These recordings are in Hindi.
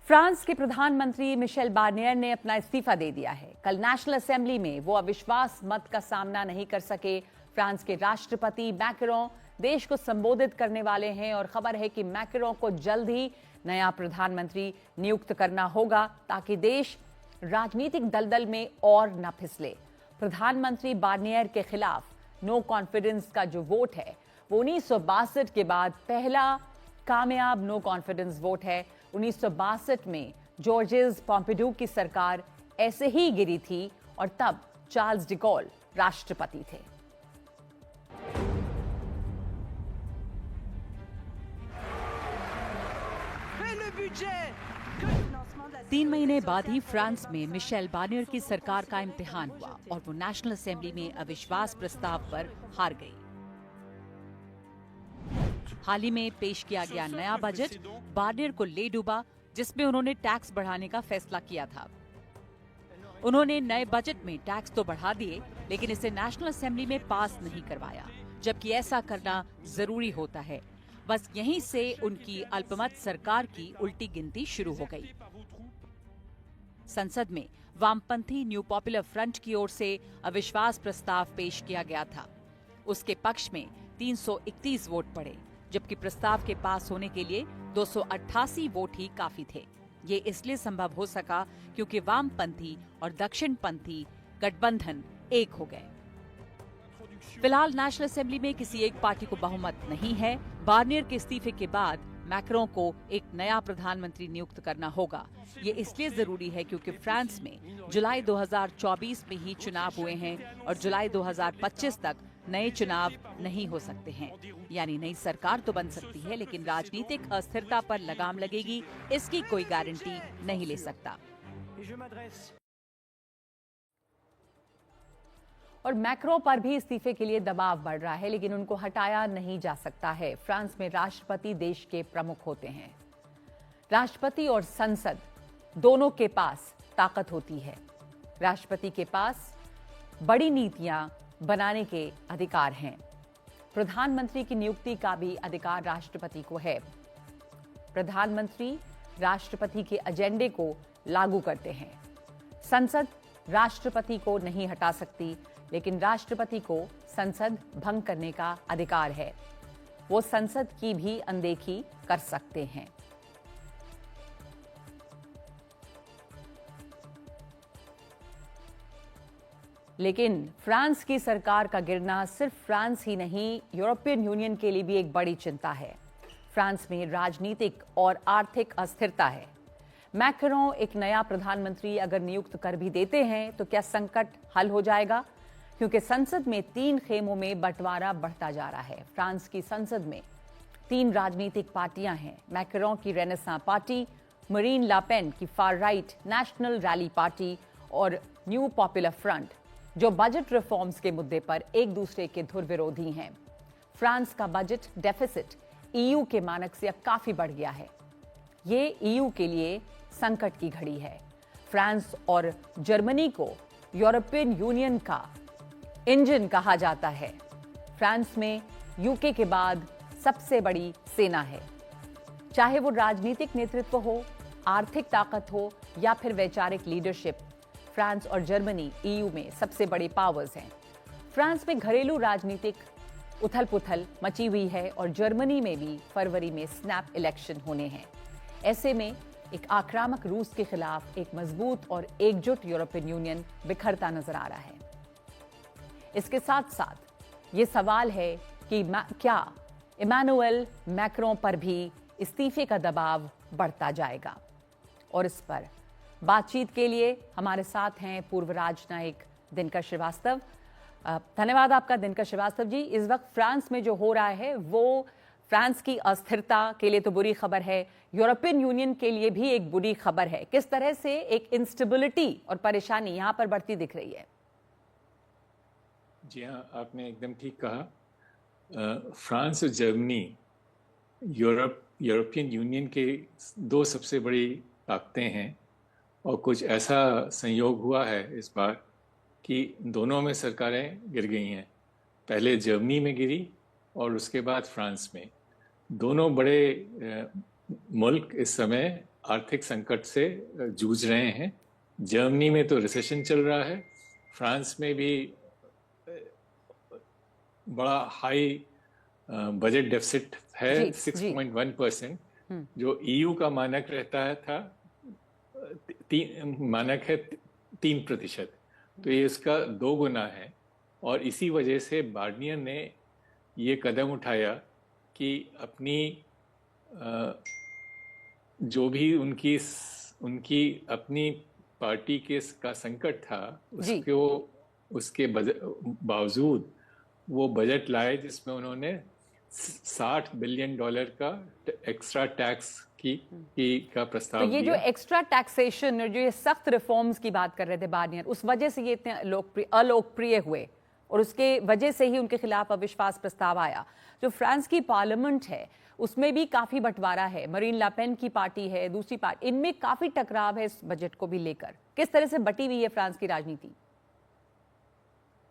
फ्रांस के प्रधानमंत्री मिशेल बार्नियर ने अपना इस्तीफा दे दिया है। कल नेशनल असेंबली में वो अविश्वास मत का सामना नहीं कर सके। फ्रांस के राष्ट्रपति मैक्रों देश को संबोधित करने वाले हैं और खबर है कि मैक्रों को जल्द ही नया प्रधानमंत्री नियुक्त करना होगा ताकि देश राजनीतिक दलदल में और न फिसले। प्रधानमंत्री बार्नियर के खिलाफ नो कॉन्फिडेंस का जो वोट है वो 1962 के बाद पहला कामयाब नो कॉन्फिडेंस वोट है। 1962 में जॉर्जेस पॉम्पिडू की सरकार ऐसे ही गिरी थी और तब चार्ल्स डिगॉल राष्ट्रपति थे। तीन महीने बाद ही फ्रांस में मिशेल बार्नियर की सरकार का इम्तिहान हुआ और वो नेशनल असेंबली में अविश्वास प्रस्ताव पर हार गई। हाल ही में पेश किया गया नया बजट बार्नियर को ले डूबा, जिसमें उन्होंने टैक्स बढ़ाने का फैसला किया था। उन्होंने नए बजट में टैक्स तो बढ़ा दिए, लेकिन इसे नेशनल असेंबली में पास नहीं करवाया, जबकि ऐसा करना जरूरी होता है। बस यहीं से उनकी अल्पमत सरकार की उल्टी गिनती शुरू हो गई। संसद में वामपंथी न्यू पॉपुलर फ्रंट की ओर से अविश्वास प्रस्ताव पेश किया गया था। उसके पक्ष में 331 वोट पड़े, जबकि प्रस्ताव के पास होने के लिए 288 वोट ही काफी थे। ये इसलिए संभव हो सका क्योंकि वामपंथी और दक्षिणपंथी गठबंधन एक हो गए। फिलहाल नेशनल असेंबली में किसी एक पार्टी को बहुमत नहीं है। बार्नियर के इस्तीफे के बाद मैक्रों को एक नया प्रधानमंत्री नियुक्त करना होगा। ये इसलिए जरूरी है क्योंकि फ्रांस में जुलाई 2024 में ही चुनाव हुए हैं और जुलाई 2025 तक नए चुनाव नहीं हो सकते हैं। यानी नई सरकार तो बन सकती है, लेकिन राजनीतिक अस्थिरता पर लगाम लगेगी, इसकी कोई गारंटी नहीं ले सकता। और मैक्रों पर भी इस्तीफे के लिए दबाव बढ़ रहा है, लेकिन उनको हटाया नहीं जा सकता है। फ्रांस में राष्ट्रपति देश के प्रमुख होते हैं। राष्ट्रपति और संसद दोनों के पास ताकत होती है। राष्ट्रपति के पास बड़ी नीतियां बनाने के अधिकार हैं। प्रधानमंत्री की नियुक्ति का भी अधिकार राष्ट्रपति को है। प्रधानमंत्री राष्ट्रपति के एजेंडे को लागू करते हैं। संसद राष्ट्रपति को नहीं हटा सकती, लेकिन राष्ट्रपति को संसद भंग करने का अधिकार है। वो संसद की भी अनदेखी कर सकते हैं। लेकिन फ्रांस की सरकार का गिरना सिर्फ फ्रांस ही नहीं, यूरोपियन यूनियन के लिए भी एक बड़ी चिंता है। फ्रांस में राजनीतिक और आर्थिक अस्थिरता है। मैक्रों एक नया प्रधानमंत्री अगर नियुक्त कर भी देते हैं तो क्या संकट हल हो जाएगा? क्योंकि संसद में 3 खेमों में बंटवारा बढ़ता जा रहा है। फ्रांस की संसद में 3 राजनीतिक पार्टियां हैं। मैक्रों की रेनेसां पार्टी, मरीन लापेन की far right national rally party और न्यू पॉपुलर फ्रंट, जो बजट रिफॉर्म्स के मुद्दे पर एक दूसरे के धुर विरोधी हैं। फ्रांस का बजट डेफिसिट ईयू के मानक से अब काफी बढ़ गया है। ये ईयू के लिए संकट की घड़ी है। फ्रांस और जर्मनी को यूरोपियन यूनियन का इंजन कहा जाता है। फ्रांस में यूके के बाद सबसे बड़ी सेना है। चाहे वो राजनीतिक नेतृत्व हो, आर्थिक ताकत हो या फिर वैचारिक लीडरशिप, फ्रांस और जर्मनी ईयू में सबसे बड़े पावर्स हैं। फ्रांस में घरेलू राजनीतिक उथल पुथल मची हुई है और जर्मनी में भी फरवरी में स्नैप इलेक्शन होने हैं। ऐसे में एक आक्रामक रूस के खिलाफ एक मजबूत और एकजुट यूरोपियन यूनियन बिखरता नजर आ रहा है। इसके साथ साथ ये सवाल है कि क्या इमैनुअल मैक्रों पर भी इस्तीफे का दबाव बढ़ता जाएगा? और इस पर बातचीत के लिए हमारे साथ हैं पूर्व राजनयिक दिनकर श्रीवास्तव। धन्यवाद आपका दिनकर श्रीवास्तव जी। इस वक्त फ्रांस में जो हो रहा है वो फ्रांस की अस्थिरता के लिए तो बुरी खबर है, यूरोपियन यूनियन के लिए भी एक बुरी खबर है। किस तरह से एक इंस्टेबिलिटी और परेशानी यहां पर बढ़ती दिख रही है? जी हाँ, आपने एकदम ठीक कहा। फ्रांस और जर्मनी यूरोपियन यूनियन के 2 सबसे बड़ी ताकतें हैं और कुछ ऐसा संयोग हुआ है इस बार कि दोनों में सरकारें गिर गई हैं। पहले जर्मनी में गिरी और उसके बाद फ्रांस में। दोनों बड़े मुल्क इस समय आर्थिक संकट से जूझ रहे हैं। जर्मनी में तो रिसेशन चल रहा है, फ्रांस में भी बड़ा हाई बजट डेफिसिट है, 6.1%, जो ईयू का मानक रहता है मानक है 3%, तो ये इसका 2 गुना है। और इसी वजह से बार्नियर ने ये कदम उठाया कि अपनी जो भी उनकी अपनी पार्टी का संकट था उसके बावजूद वो बजट लाए जिसमें उन्होंने $60 बिलियन का एक्स्ट्रा टैक्स का प्रस्ताव तो ये दिया। जो एक्स्ट्रा टैक्सेशन और जो ये सख्त रिफॉर्म्स की बात कर रहे थे बार्नियर, उस वजह से ये इतने अलोकप्रिय हुए और उसके वजह से ही उनके खिलाफ अविश्वास प्रस्ताव आया। जो फ्रांस की पार्लियामेंट है उसमें भी काफी बंटवारा है, मरीन लापेन की पार्टी है, दूसरी पार्टी, इनमें काफी टकराव है इस बजट को भी लेकर। किस तरह से बटी हुई है फ्रांस की राजनीति?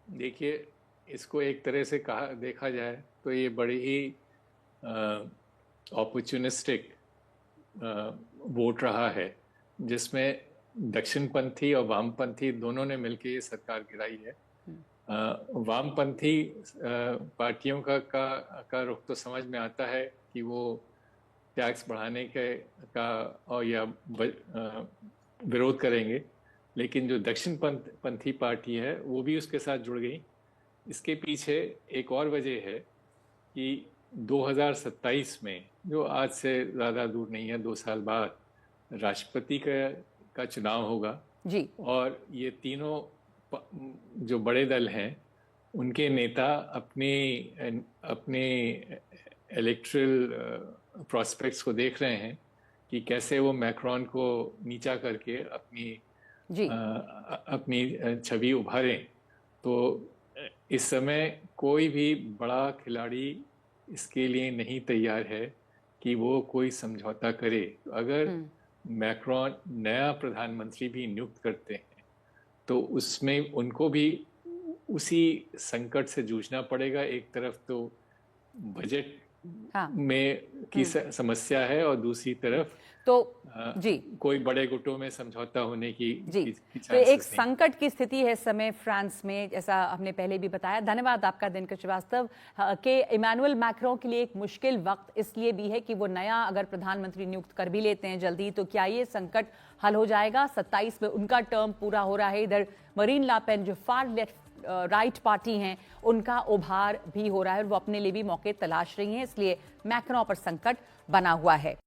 देखिए, इसको एक तरह से देखा जाए तो ये बड़ी ही अपॉर्चुनिस्टिक वोट रहा है, जिसमें दक्षिणपंथी और वामपंथी दोनों ने मिलकर ये सरकार गिराई है। वामपंथी पार्टियों का रुख तो समझ में आता है कि वो टैक्स बढ़ाने का और या विरोध करेंगे, लेकिन जो दक्षिणपंथी पार्टी है वो भी उसके साथ जुड़ गई। इसके पीछे एक और वजह है कि 2027 में, जो आज से ज़्यादा दूर नहीं है, 2 साल बाद राष्ट्रपति का चुनाव होगा जी। और ये तीनों जो बड़े दल हैं उनके नेता अपने इलेक्टोरल प्रॉस्पेक्ट्स को देख रहे हैं कि कैसे वो मैक्रोन को नीचा करके अपनी छवि उभारें। तो इस समय कोई भी बड़ा खिलाड़ी इसके लिए नहीं तैयार है कि वो कोई समझौता करे। तो अगर मैक्रोन नया प्रधानमंत्री भी नियुक्त करते हैं तो उसमें उनको भी उसी संकट से जूझना पड़ेगा। एक तरफ तो बजट में की समस्या है और दूसरी तरफ तो कोई बड़े गुटों में समझौता होने की तो एक संकट की स्थिति है इस समय फ्रांस में, जैसा हमने पहले भी बताया। धन्यवाद आपका दिनकर श्रीवास्तव। के इमैनुअल मैक्रों के लिए एक मुश्किल वक्त इसलिए भी है कि वो नया अगर प्रधानमंत्री नियुक्त कर भी लेते हैं जल्दी, तो क्या ये संकट हल हो जाएगा? 27 में उनका टर्म पूरा हो रहा है। इधर मरीन लापेन जो फार लेफ्ट राइट पार्टी हैं, उनका उभार भी हो रहा है और वो अपने लिए भी मौके तलाश रही हैं, इसलिए मैक्रों पर संकट बना हुआ है।